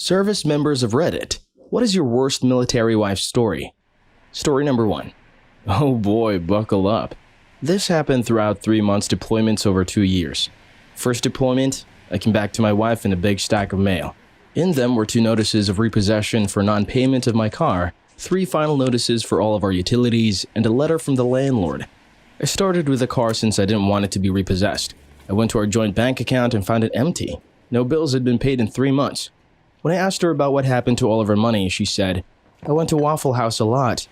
Service members of Reddit, what is your worst military wife story? Story number 1. Oh boy, buckle up. This happened throughout 3 months deployments over 2 years. First deployment, I came back to my wife in a big stack of mail. In them were 2 notices of repossession for non-payment of my car, 3 final notices for all of our utilities, and a letter from the landlord. I started with the car since I didn't want it to be repossessed. I went to our joint bank account and found it empty. No bills had been paid in 3 months. When I asked her about what happened to all of her money, she said, "I went to Waffle House a lot."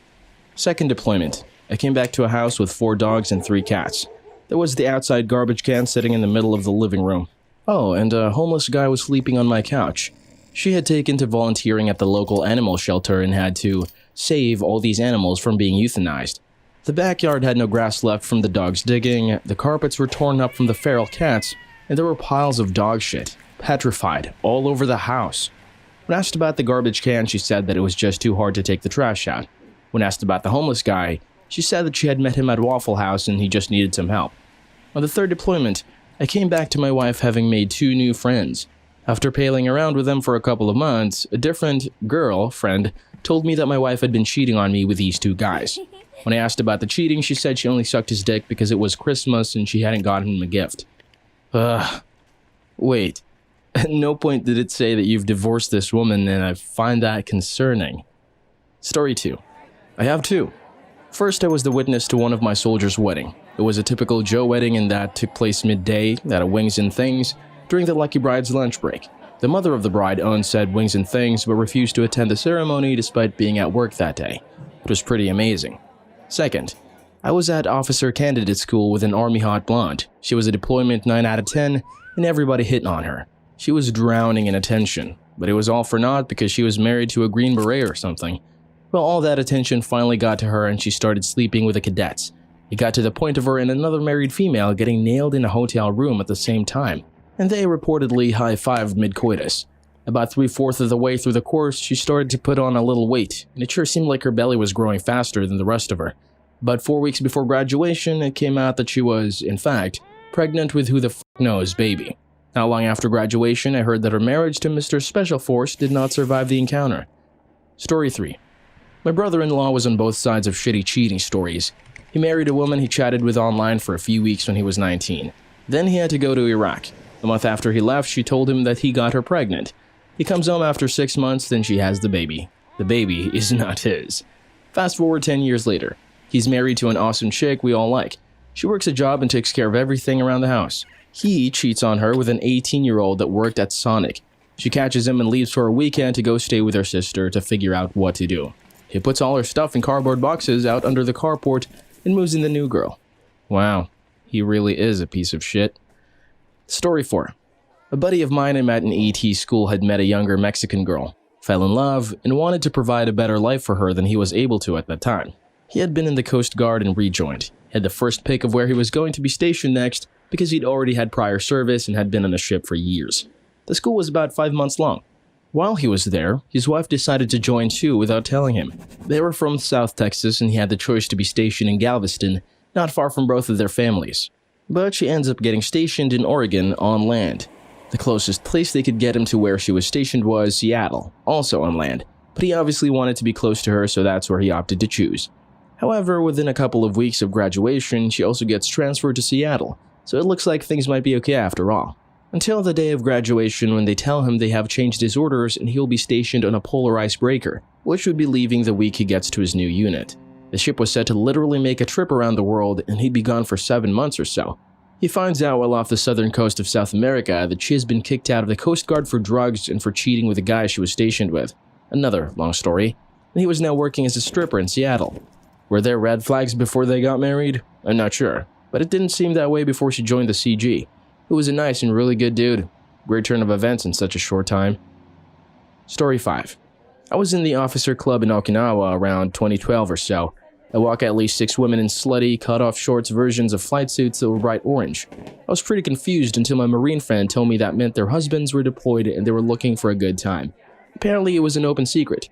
Second deployment, I came back to a house with 4 dogs and 3 cats. There was the outside garbage can sitting in the middle of the living room. Oh, and a homeless guy was sleeping on my couch. She had taken to volunteering at the local animal shelter and had to save all these animals from being euthanized. The backyard had no grass left from the dogs digging, the carpets were torn up from the feral cats, and there were piles of dog shit, petrified, all over the house. When asked about the garbage can, she said that it was just too hard to take the trash out. When asked about the homeless guy, she said that she had met him at Waffle House and he just needed some help. On the third deployment, I came back to my wife having made 2 new friends. After paling around with them for a couple of months, a different friend told me that my wife had been cheating on me with these 2 guys. When I asked about the cheating, she said she only sucked his dick because it was Christmas and she hadn't gotten him a gift. Wait. At no point did it say that you've divorced this woman, and I find that concerning. Story 2. I have 2. First, I was the witness to one of my soldiers' wedding. It was a typical Joe wedding and that took place midday at a Wings and Things during the Lucky Bride's lunch break. The mother of the bride owned said Wings and Things but refused to attend the ceremony despite being at work that day. It was pretty amazing. Second, I was at officer candidate school with an army hot blonde. She was a deployment 9 out of 10 and everybody hit on her. She was drowning in attention, but it was all for naught because she was married to a Green Beret or something. Well, all that attention finally got to her and she started sleeping with the cadets. It got to the point of her and another married female getting nailed in a hotel room at the same time, and they reportedly high-fived mid-coitus. About 3/4 of the way through the course, she started to put on a little weight, and it sure seemed like her belly was growing faster than the rest of her. But 4 weeks before graduation, it came out that she was, in fact, pregnant with who the f*** knows baby. Not long after graduation, I heard that her marriage to Mr. Special Force did not survive the encounter. Story 3. My brother-in-law was on both sides of shitty cheating stories. He married a woman he chatted with online for a few weeks when he was 19. Then he had to go to Iraq. A month after he left, she told him that he got her pregnant. He comes home after 6 months, then she has the baby. The baby is not his. Fast forward 10 years later. He's married to an awesome chick we all like. She works a job and takes care of everything around the house. He cheats on her with an 18-year-old that worked at Sonic. She catches him and leaves for a weekend to go stay with her sister to figure out what to do. He puts all her stuff in cardboard boxes out under the carport and moves in the new girl. Wow, he really is a piece of shit. Story 4. A buddy of mine I met in ET school had met a younger Mexican girl, fell in love, and wanted to provide a better life for her than he was able to at that time. He had been in the Coast Guard and rejoined. He had the first pick of where he was going to be stationed next because he'd already had prior service and had been on a ship for years. The school was about 5 months long. While he was there, his wife decided to join too without telling him. They were from South Texas and he had the choice to be stationed in Galveston, not far from both of their families. But she ends up getting stationed in Oregon on land. The closest place they could get him to where she was stationed was Seattle, also on land, but he obviously wanted to be close to her, so that's where he opted to choose. However, within a couple of weeks of graduation, she also gets transferred to Seattle, so it looks like things might be okay after all. Until the day of graduation when they tell him they have changed his orders and he'll be stationed on a polar icebreaker, which would be leaving the week he gets to his new unit. The ship was set to literally make a trip around the world and he'd be gone for 7 months or so. He finds out while off the southern coast of South America that she has been kicked out of the Coast Guard for drugs and for cheating with the guy she was stationed with. Another long story. And he was now working as a stripper in Seattle. Were there red flags before they got married? I'm not sure, but it didn't seem that way before she joined the CG. It was a nice and really good dude. Great turn of events in such a short time. Story 5. I was in the officer club in Okinawa around 2012 or so. I walk at least 6 women in slutty, cut-off shorts versions of flight suits that were bright orange. I was pretty confused until my Marine friend told me that meant their husbands were deployed and they were looking for a good time. Apparently it was an open secret.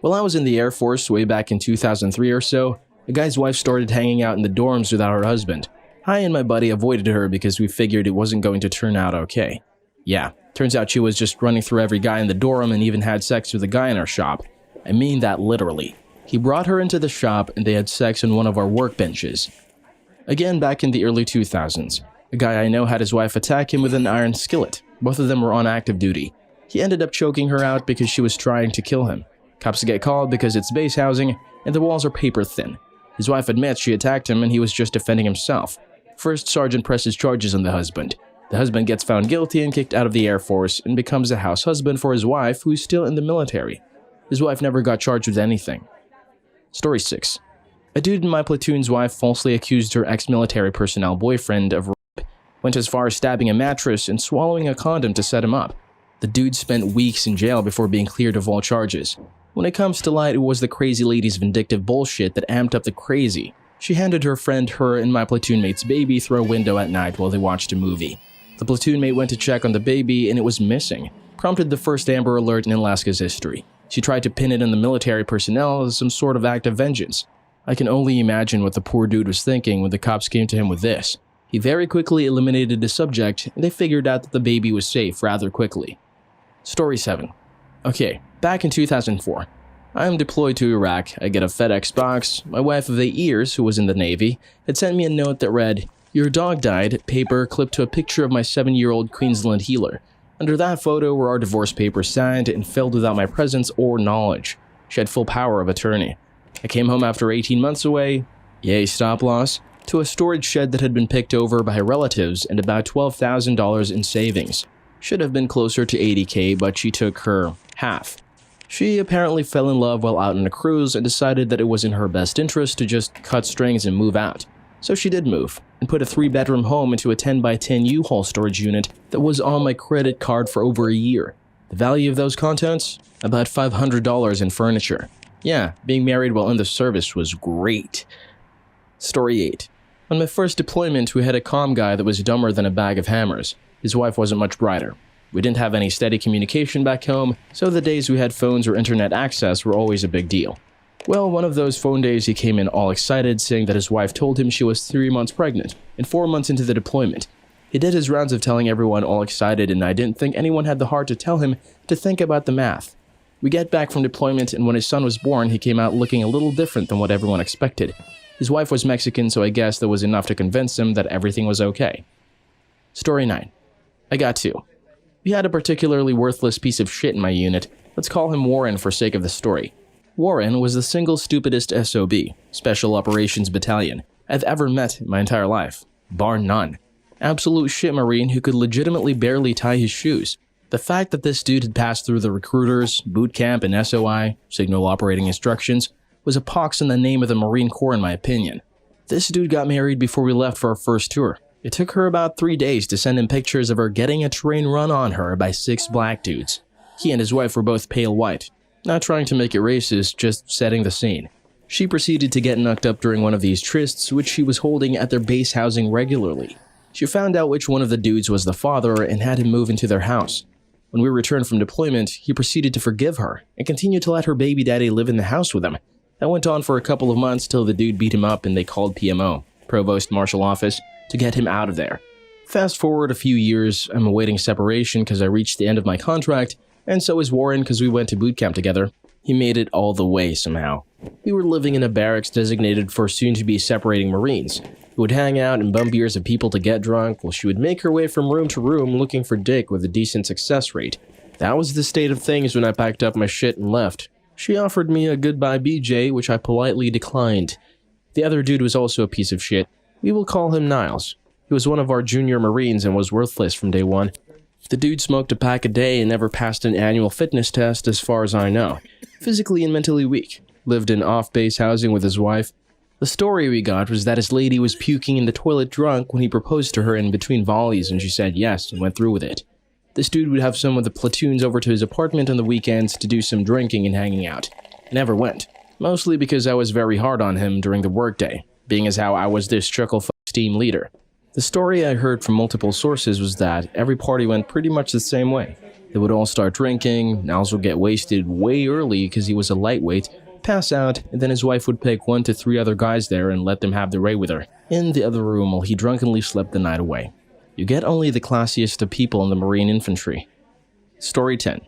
While I was in the Air Force way back in 2003 or so, a guy's wife started hanging out in the dorms without her husband. I and my buddy avoided her because we figured it wasn't going to turn out okay. Yeah, turns out she was just running through every guy in the dorm and even had sex with a guy in our shop. I mean that literally. He brought her into the shop and they had sex on one of our workbenches. Again, back in the early 2000s, a guy I know had his wife attack him with an iron skillet. Both of them were on active duty. He ended up choking her out because she was trying to kill him. Cops get called because it's base housing and the walls are paper thin. His wife admits she attacked him and he was just defending himself. First sergeant presses charges on the husband. The husband gets found guilty and kicked out of the Air Force and becomes a house husband for his wife, who's still in the military. His wife never got charged with anything. Story 6. A dude in my platoon's wife falsely accused her ex-military personnel boyfriend of rape, went as far as stabbing a mattress and swallowing a condom to set him up. The dude spent weeks in jail before being cleared of all charges. When it comes to light, it was the crazy lady's vindictive bullshit that amped up the crazy. She handed her friend her and my platoon mate's baby through a window at night while they watched a movie. The platoon mate went to check on the baby and it was missing, prompted the first Amber Alert in Alaska's history. She tried to pin it on the military personnel as some sort of act of vengeance. I can only imagine what the poor dude was thinking when the cops came to him with this. He very quickly eliminated the subject and they figured out that the baby was safe rather quickly. Story 7. Okay, back in 2004. I am deployed to Iraq. I get a FedEx box. My wife of 8 years, who was in the Navy, had sent me a note that read, "Your dog died," paper clipped to a picture of my 7-year-old Queensland healer. Under that photo were our divorce papers signed and filled without my presence or knowledge. She had full power of attorney. I came home after 18 months away, yay stop loss, to a storage shed that had been picked over by relatives and about $12,000 in savings. Should have been closer to $80K, but she took her half. She apparently fell in love while out on a cruise and decided that it was in her best interest to just cut strings and move out. So she did move, and put a 3-bedroom home into a 10x10 U-Haul storage unit that was on my credit card for over a year. The value of those contents? About $500 in furniture. Yeah, being married while in the service was great. Story 8. On my first deployment, we had a comm guy that was dumber than a bag of hammers. His wife wasn't much brighter. We didn't have any steady communication back home, so the days we had phones or internet access were always a big deal. Well, one of those phone days he came in all excited, saying that his wife told him she was 3 months pregnant, and 4 months into the deployment. He did his rounds of telling everyone all excited, and I didn't think anyone had the heart to tell him to think about the math. We get back from deployment, and when his son was born, he came out looking a little different than what everyone expected. His wife was Mexican, so I guess that was enough to convince him that everything was okay. Story 9. I got 2. We had a particularly worthless piece of shit in my unit. Let's call him Warren for sake of the story. Warren was the single stupidest SOB, Special Operations Battalion, I've ever met in my entire life. Bar none. Absolute shit Marine who could legitimately barely tie his shoes. The fact that this dude had passed through the recruiters, boot camp, and SOI, Signal Operating Instructions, was a pox in the name of the Marine Corps in my opinion. This dude got married before we left for our first tour. It took her about 3 days to send him pictures of her getting a train run on her by 6 black dudes. He and his wife were both pale white. Not trying to make it racist, just setting the scene. She proceeded to get knocked up during one of these trysts, which she was holding at their base housing regularly. She found out which one of the dudes was the father and had him move into their house. When we returned from deployment, he proceeded to forgive her and continued to let her baby daddy live in the house with him. That went on for a couple of months till the dude beat him up and they called PMO, Provost Marshal Office, to get him out of there. Fast forward a few years, I'm awaiting separation because I reached the end of my contract, and so is Warren because we went to boot camp together. He made it all the way somehow. We were living in a barracks designated for soon-to-be separating Marines, who would hang out and bum beers of people to get drunk while she would make her way from room to room looking for dick with a decent success rate. That was the state of things when I packed up my shit and left. She offered me a goodbye BJ, which I politely declined. The other dude was also a piece of shit. We will call him Niles. He was one of our junior Marines and was worthless from day one. The dude smoked a pack a day and never passed an annual fitness test as far as I know. Physically and mentally weak. Lived in off-base housing with his wife. The story we got was that his lady was puking in the toilet drunk when he proposed to her in between volleys and she said yes and went through with it. This dude would have some of the platoons over to his apartment on the weekends to do some drinking and hanging out. I never went. Mostly because I was very hard on him during the workday, being as how I was this chuckle-fuck team leader. The story I heard from multiple sources was that every party went pretty much the same way. They would all start drinking, Niles would get wasted way early because he was a lightweight, pass out, and then his wife would pick 1 to 3 other guys there and let them have their way with her in the other room while he drunkenly slept the night away. You get only the classiest of people in the Marine Infantry. Story 10.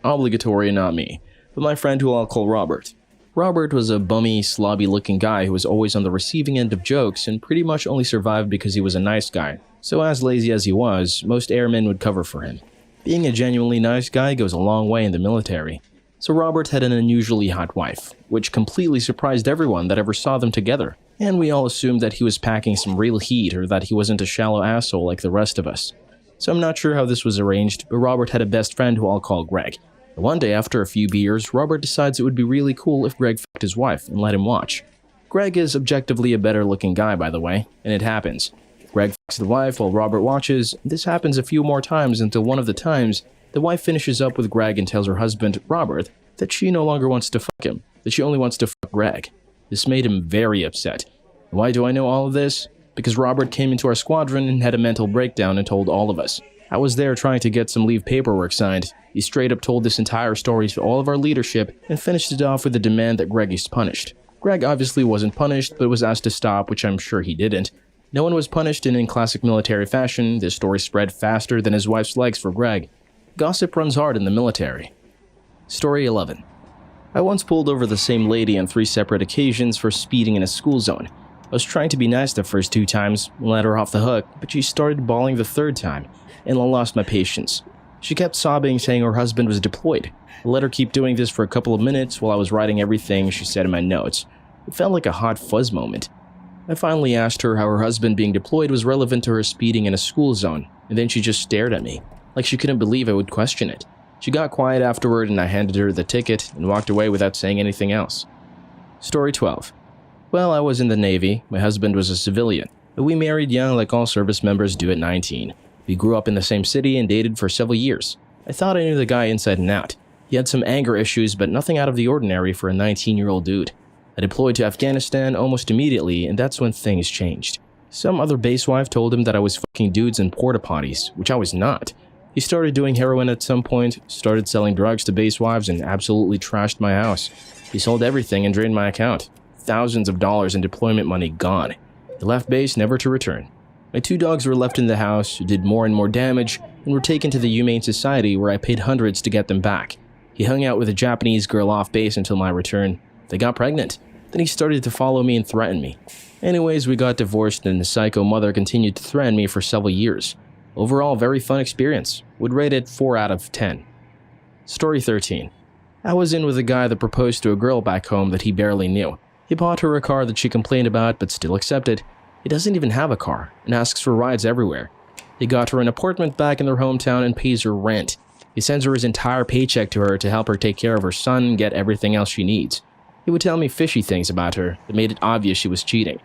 Obligatory, not me, but my friend who I'll call Robert. Robert was a bummy, slobby-looking guy who was always on the receiving end of jokes and pretty much only survived because he was a nice guy. So as lazy as he was, most airmen would cover for him. Being a genuinely nice guy goes a long way in the military. So Robert had an unusually hot wife, which completely surprised everyone that ever saw them together. And we all assumed that he was packing some real heat or that he wasn't a shallow asshole like the rest of us. So I'm not sure how this was arranged, but Robert had a best friend who I'll call Greg. One day after a few beers, Robert decides it would be really cool if Greg fucked his wife and let him watch. Greg is objectively a better looking guy, by the way, and it happens. Greg fucks the wife while Robert watches. This happens a few more times until one of the times, the wife finishes up with Greg and tells her husband, Robert, that she no longer wants to fuck him, that she only wants to fuck Greg. This made him very upset. Why do I know all of this? Because Robert came into our squadron and had a mental breakdown and told all of us. I was there trying to get some leave paperwork signed. He straight up told this entire story to all of our leadership and finished it off with the demand that Greg is punished. Greg obviously wasn't punished, but was asked to stop, which I'm sure he didn't. No one was punished, and in classic military fashion, this story spread faster than his wife's legs for Greg. Gossip runs hard in the military. Story 11. I once pulled over the same lady on 3 separate occasions for speeding in a school zone. I was trying to be nice the first 2 times, let her off the hook, but she started bawling the 3rd time, and I lost my patience. She kept sobbing, saying her husband was deployed. I let her keep doing this for a couple of minutes while I was writing everything she said in my notes. It felt like a hot fuzz moment. I finally asked her how her husband being deployed was relevant to her speeding in a school zone, and then she just stared at me, like she couldn't believe I would question it. She got quiet afterward and I handed her the ticket and walked away without saying anything else. Story 12. Well, I was in the Navy, my husband was a civilian, but we married young like all service members do at 19. We grew up in the same city and dated for several years. I thought I knew the guy inside and out. He had some anger issues, but nothing out of the ordinary for a 19-year-old dude. I deployed to Afghanistan almost immediately, and that's when things changed. Some other base wife told him that I was fucking dudes in porta potties, which I was not. He started doing heroin at some point, started selling drugs to base wives, and absolutely trashed my house. He sold everything and drained my account. Thousands of dollars in deployment money gone. He left base never to return. My 2 dogs were left in the house, who did more and more damage, and were taken to the Humane Society where I paid hundreds to get them back. He hung out with a Japanese girl off base until my return. They got pregnant. Then he started to follow me and threaten me. Anyways, we got divorced and the psycho mother continued to threaten me for several years. Overall, very fun experience. Would rate it 4 out of 10. Story 13. I was in with a guy that proposed to a girl back home that he barely knew. He bought her a car that she complained about but still accepted. He doesn't even have a car and asks for rides everywhere. He got her an apartment back in their hometown and pays her rent. He sends her his entire paycheck to her to help her take care of her son and get everything else she needs. He would tell me fishy things about her that made it obvious she was cheating.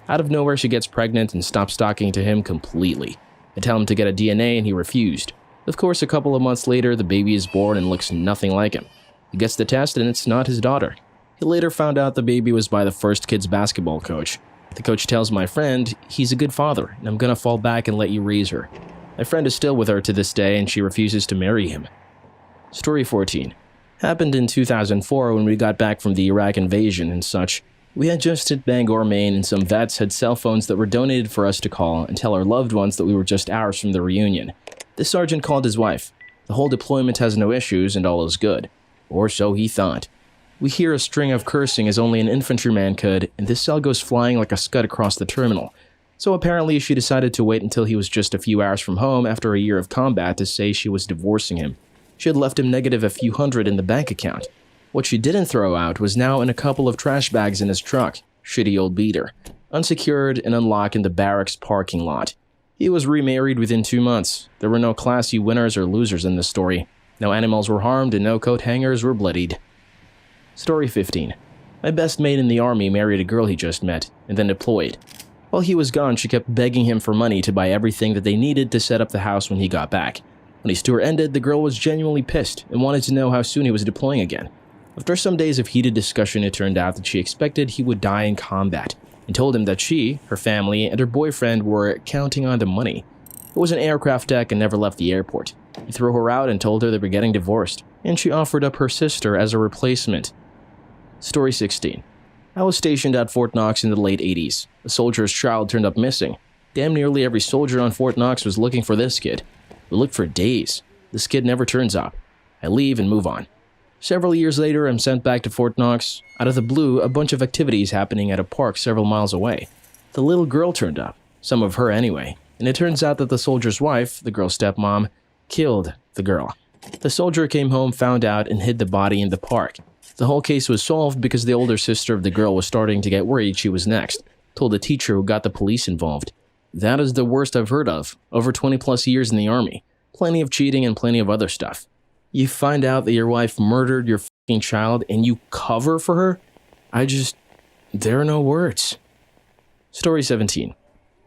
Out of nowhere, she gets pregnant and stops talking to him completely. I tell him to get a DNA and he refused. Of course, a couple of months later, the baby is born and looks nothing like him. He gets the test and it's not his daughter. He later found out the baby was by the first kid's basketball coach. The coach tells my friend, he's a good father and I'm gonna fall back and let you raise her. My friend is still with her to this day and she refuses to marry him. Story 14. Happened in 2004 when we got back from the Iraq invasion and such. We had just hit Bangor, Maine, and some vets had cell phones that were donated for us to call and tell our loved ones that we were just hours from the reunion. The sergeant called his wife. The whole deployment has no issues and all is good. Or so he thought. We hear a string of cursing as only an infantryman could, and this cell goes flying like a scud across the terminal. So apparently she decided to wait until he was just a few hours from home after a year of combat to say she was divorcing him. She had left him negative a few hundred in the bank account. What she didn't throw out was now in a couple of trash bags in his truck. Shitty old beater. Unsecured and unlocked in the barracks parking lot. He was remarried within 2 months. There were no classy winners or losers in this story. No animals were harmed and no coat hangers were bloodied. Story 15. My best mate in the army married a girl he just met and then deployed. While he was gone, she kept begging him for money to buy everything that they needed to set up the house when he got back. When his tour ended, the girl was genuinely pissed and wanted to know how soon he was deploying again. After some days of heated discussion, it turned out that she expected he would die in combat and told him that she, her family, and her boyfriend were counting on the money. It was an aircraft deck and never left the airport. He threw her out and told her they were getting divorced, and she offered up her sister as a replacement. Story 16. I was stationed at Fort Knox in the late 80s. A soldier's child turned up missing. Damn nearly every soldier on Fort Knox was looking for this kid. We looked for days. This kid never turns up. I leave and move on. Several years later, I'm sent back to Fort Knox. Out of the blue, a bunch of activities happening at a park several miles away. The little girl turned up, some of her anyway, and it turns out that the soldier's wife, the girl's stepmom, killed the girl. The soldier came home, found out, and hid the body in the park. The whole case was solved because the older sister of the girl was starting to get worried she was next, told the teacher who got the police involved. That is the worst I've heard of, over 20 plus years in the army. Plenty of cheating and plenty of other stuff. You find out that your wife murdered your fucking child and you cover for her? There are no words. Story 17.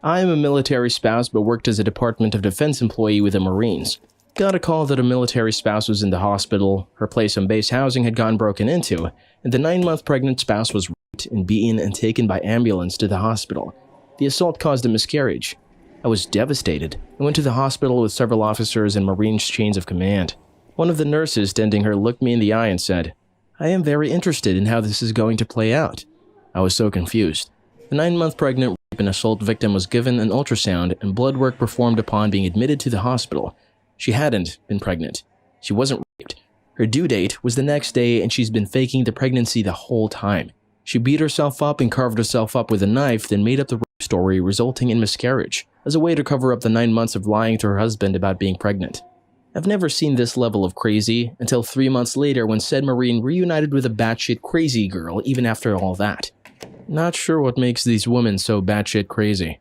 I am a military spouse but worked as a Department of Defense employee with the Marines. Got a call that a military spouse was in the hospital, her place on base housing had gotten broken into, and the 9-month pregnant spouse was raped and beaten and taken by ambulance to the hospital. The assault caused a miscarriage. I was devastated and went to the hospital with several officers and Marines chains of command. One of the nurses tending her looked me in the eye and said, "I am very interested in how this is going to play out." I was so confused. The 9-month pregnant rape and assault victim was given an ultrasound and blood work performed upon being admitted to the hospital. She hadn't been pregnant. She wasn't raped. Her due date was the next day and she's been faking the pregnancy the whole time. She beat herself up and carved herself up with a knife, then made up the rape story resulting in miscarriage, as a way to cover up the 9 months of lying to her husband about being pregnant. I've never seen this level of crazy until 3 months later when said Marine reunited with a batshit crazy girl even after all that. Not sure what makes these women so batshit crazy.